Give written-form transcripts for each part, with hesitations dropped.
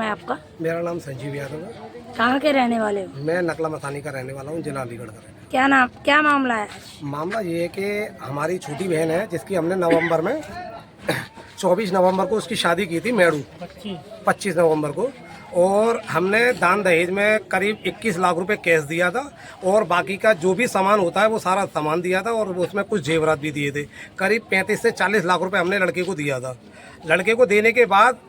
है आपका? मेरा नाम संजीव यादव है। कहाँ के रहने वाले हो? मैं नकला मसानी का रहने वाला हूँ, जिला अलीगढ़ का रहने क्या मामला है? मामला ये है कि हमारी छोटी बहन है जिसकी हमने नवंबर में 24 नवंबर को उसकी शादी की थी मेड़ू 25 नवंबर को, और हमने दान दहेज में करीब 21 लाख रुपए कैश दिया था और बाकी का जो भी सामान होता है वो सारा सामान दिया था और उसमें कुछ जेवरात भी दिए थे। करीब 35 से 40 लाख रुपए हमने लड़के को दिया था। लड़के को देने के बाद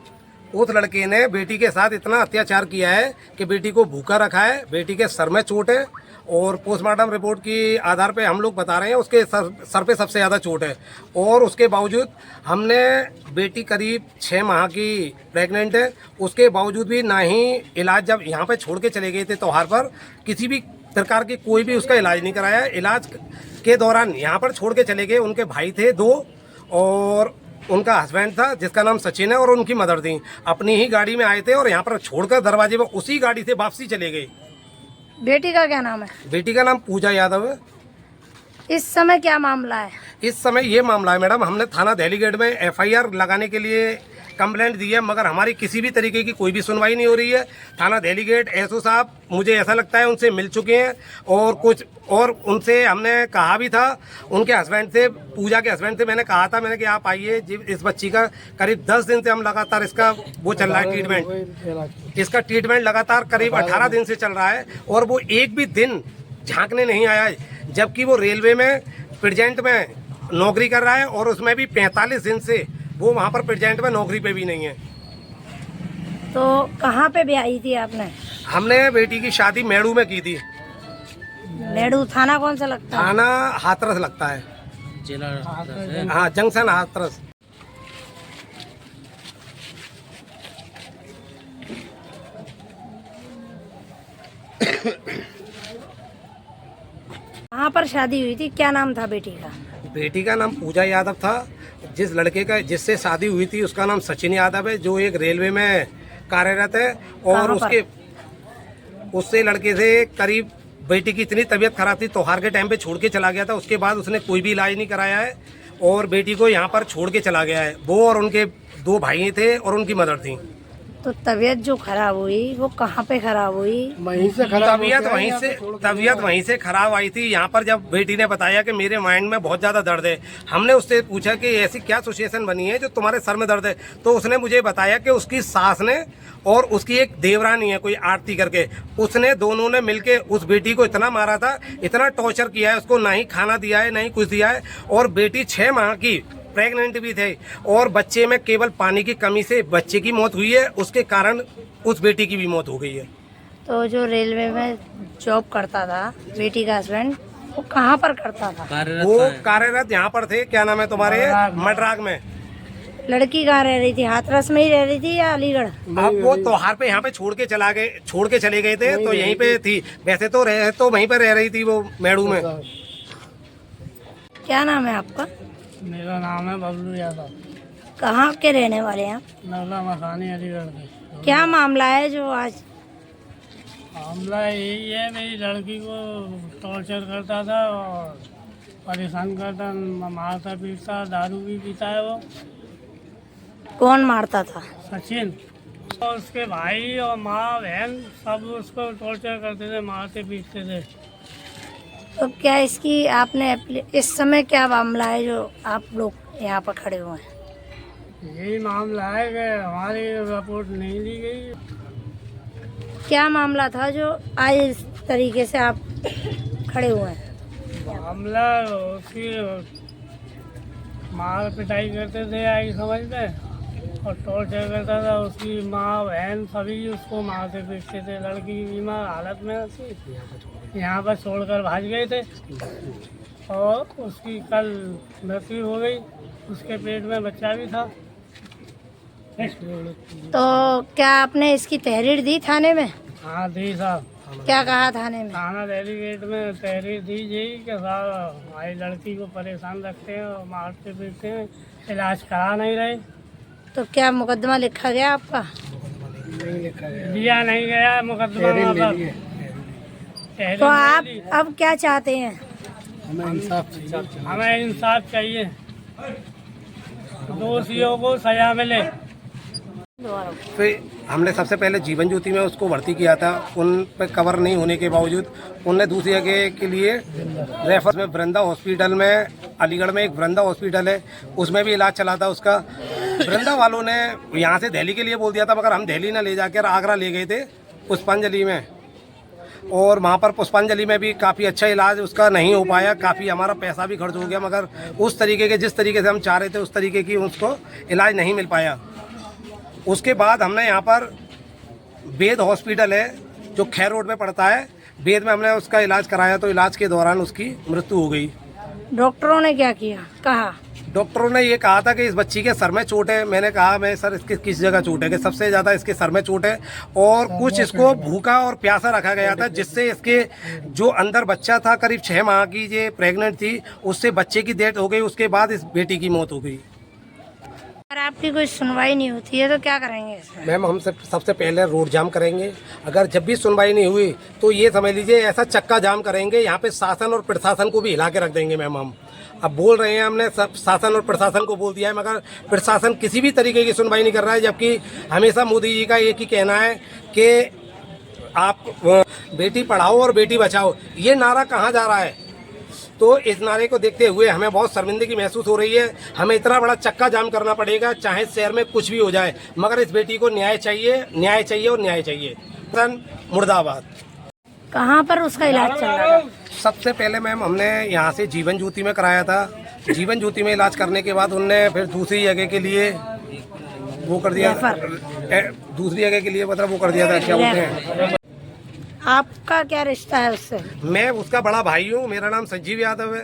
उस लड़के ने बेटी के साथ इतना अत्याचार किया है कि बेटी को भूखा रखा है, बेटी के सर में चोट है और पोस्टमार्टम रिपोर्ट की आधार पे हम लोग बता रहे हैं उसके सर पे सबसे ज़्यादा चोट है। और उसके बावजूद हमने बेटी करीब 6 माह की प्रेग्नेंट है, उसके बावजूद भी ना ही इलाज, जब यहाँ पे छोड़ के चले गए थे त्योहार पर, किसी भी प्रकार की कोई भी उसका इलाज नहीं कराया। इलाज के दौरान यहाँ पर छोड़ के चले गए, उनके भाई थे 2 और उनका हस्बैंड था जिसका नाम सचिन है और उनकी मदर थी। अपनी ही गाड़ी में आए थे और यहाँ पर छोड़कर दरवाजे पर उसी गाड़ी से वापसी चले गए। बेटी का क्या नाम है? बेटी का नाम पूजा यादव है। इस समय क्या मामला है? इस समय ये मामला है मैडम, हमने थाना देहलीगढ़ में FIR लगाने के लिए कंप्लेंट दी है, मगर हमारी किसी भी तरीके की कोई भी सुनवाई नहीं हो रही है। थाना देहलीगढ़ SO साहब, मुझे ऐसा लगता है उनसे मिल चुके हैं और उनसे हमने कहा भी था, उनके हस्बैंड से, पूजा के हस्बैंड से मैंने कहा था, मैंने कि आप आइए, इस बच्ची का करीब 10 दिन से हम लगातार इसका वो चल रहा है ट्रीटमेंट, इसका ट्रीटमेंट लगातार करीब 18 दिन से चल रहा है और वो एक भी दिन झांकने नहीं आया है, जबकि वो रेलवे में प्रेजेंट में नौकरी कर रहा है और उसमें भी 45 दिन से वो वहाँ पर प्रेजेंट में नौकरी पे भी नहीं है। तो कहाँ पे ब्याही थी आपने? हमने बेटी की शादी मेड़ू में की थी। मेड़ू थाना कौन सा लगता है? थाना हाथरस लगता है, जिला, हाँ, जंक्शन हाथरस। कहाँ पर शादी हुई थी? क्या नाम था बेटी का? बेटी का नाम पूजा यादव था। जिस लड़के का जिससे शादी हुई थी उसका नाम सचिन यादव है, जो एक रेलवे में कार्यरत है। और उससे लड़के से करीब, बेटी की इतनी तबीयत खराब थी, त्योहार के टाइम पे छोड़ के चला गया था। उसके बाद उसने कोई भी इलाज नहीं कराया है और बेटी को यहाँ पर छोड़ के चला गया है। वो और उनके 2 भाई थे और उनकी मदर थी। तो तबीयत जो खराब हुई वो कहाँ पे खराब हुई? वहीं से खराब, तबीयत वहीं से खराब आई थी। यहाँ पर जब बेटी ने बताया कि मेरे माइंड में बहुत ज्यादा दर्द है, हमने उससे पूछा कि ऐसी क्या सिचुएशन बनी है जो तुम्हारे सर में दर्द है, तो उसने मुझे बताया कि उसकी सास ने और उसकी एक देवरानी है कोई आरती करके, उसने दोनों ने मिलके उस बेटी को इतना मारा था, इतना टॉर्चर किया है उसको, ना ही खाना दिया है ना ही कुछ दिया है। और बेटी 6 माह की प्रेग्नेंट भी थे और बच्चे में केवल पानी की कमी से बच्चे की मौत हुई है, उसके कारण उस बेटी की भी मौत हो गई है। तो जो रेलवे में जॉब करता था बेटी का हस्बैंड, वो कहाँ पर करता था? वो कार्यरत यहाँ पर थे, क्या नाम है तुम्हारे, मडराग में। लड़की कहाँ रह रही थी? हाथरस में ही रह रही थी या अलीगढ़? अब वो त्योहार पे यहाँ पे छोड़ के चले गए थे, तो यहीं पे थी। वैसे तो वहीं पे रह रही थी वो मेड़ू में। क्या नाम है आपका? मेरा नाम है बबलू यादव। कहाँ के रहने वाले हैं आप? नकला मसानी अलीगढ़ के। क्या मामला है जो आज? मामला यही है, मेरी लड़की को टॉर्चर करता था और परेशान करता, मारता पीटता, दारू भी पीता है वो। कौन मारता था? सचिन और उसके भाई और माँ बहन सब उसको टॉर्चर करते थे, मारते पीटते थे। तो क्या इसकी आपने इस समय क्या मामला है जो आप लोग यहाँ पर खड़े हुए हैं? यही मामला है कि हमारी रिपोर्ट नहीं ली गई। क्या मामला था जो आज इस तरीके से आप खड़े हुए हैं? मामला उसकी मार पिटाई करते थे आई समझ में, और टॉर्चर करता था। उसकी माँ बहन सभी उसको मारते पीटते थे। लड़की बीमार हालत में थी, यहाँ पर छोड़कर भाग गए थे और उसकी कल मृत्यु हो गई। उसके पेट में बच्चा भी था। तो क्या आपने इसकी तहरीर दी थाने में? हाँ दी साहब। क्या कहा थाने में? थाना देहलीगढ़ में तहरीर दी गई कि साहब हमारी लड़की को परेशान रखते हैं और मारते पीटते हैं, इलाज करा नहीं रहे। तो क्या मुकदमा लिखा गया आपका? नहीं लिखा गया, दिया नहीं गया मुकदमा। तो आप अब क्या चाहते हैं? हमें इंसाफ चाहिए, दोषियों को सजा मिले। दोबारा फिर हमने सबसे पहले जीवन ज्योति में उसको भर्ती किया था, उन पे कवर नहीं होने के बावजूद उनने दूसरी जगह के लिए रेफर में वृंदा हॉस्पिटल में, अलीगढ़ में एक वृंदा हॉस्पिटल है, उसमें भी इलाज चला था उसका। वृंदा वालों ने यहाँ से दिल्ली के लिए बोल दिया था, मगर हम दिल्ली ना ले जाकर आगरा ले गए थे पुष्पांजलि में, और वहाँ पर पुष्पांजलि में भी काफ़ी अच्छा इलाज उसका नहीं हो पाया, काफ़ी हमारा पैसा भी खर्च हो गया, मगर उस तरीके के जिस तरीके से हम चाह रहे थे उस तरीके की उसको इलाज नहीं मिल पाया। उसके बाद हमने यहाँ पर वेद हॉस्पिटल है जो खैर रोड में पड़ता है, वेद में हमने उसका इलाज कराया, तो इलाज के दौरान उसकी मृत्यु हो गई। डॉक्टरों ने क्या किया, कहा? डॉक्टरों ने ये कहा था कि इस बच्ची के सर में चोट है। मैंने कहा मैं सर इसके किस जगह चोट है, कि सबसे ज़्यादा इसके सर में चोट है, और कुछ इसको भूखा और प्यासा रखा गया था, जिससे इसके जो अंदर बच्चा था करीब 6 माह की ये प्रेग्नेंट थी, उससे बच्चे की डेथ हो गई, उसके बाद इस बेटी की मौत हो गई। अगर आपकी कोई सुनवाई नहीं होती है तो क्या करेंगे इसमें? मैम हम सबसे पहले रोड जाम करेंगे, अगर जब भी सुनवाई नहीं हुई तो ये समझ लीजिए ऐसा चक्का जाम करेंगे, यहाँ पे शासन और प्रशासन को भी हिला के रख देंगे। मैम हम अब बोल रहे हैं, हमने सब शासन और प्रशासन को बोल दिया है, मगर प्रशासन किसी भी तरीके की सुनवाई नहीं कर रहा है, जबकि हमेशा मोदी जी का एक ही कहना है कि आप बेटी पढ़ाओ और बेटी बचाओ। ये नारा कहाँ जा रहा है? तो इस नारे को देखते हुए हमें बहुत शर्मिंदगी महसूस हो रही है। हमें इतना बड़ा चक्का जाम करना पड़ेगा, चाहे शहर में कुछ भी हो जाए, मगर इस बेटी को न्याय चाहिए, न्याय चाहिए और न्याय चाहिए। मुर्दाबाद। कहाँ पर उसका इलाज चल रहा था? सबसे पहले मैम हमने यहाँ से जीवन ज्योति में कराया था। जीवन ज्योति में इलाज करने के बाद उनने फिर दूसरी जगह के लिए वो कर दिया, दूसरी जगह के लिए मतलब वो कर दिया था, क्या बोलते हैं। आपका क्या रिश्ता है उससे? मैं उसका बड़ा भाई हूँ, मेरा नाम संजीव यादव है।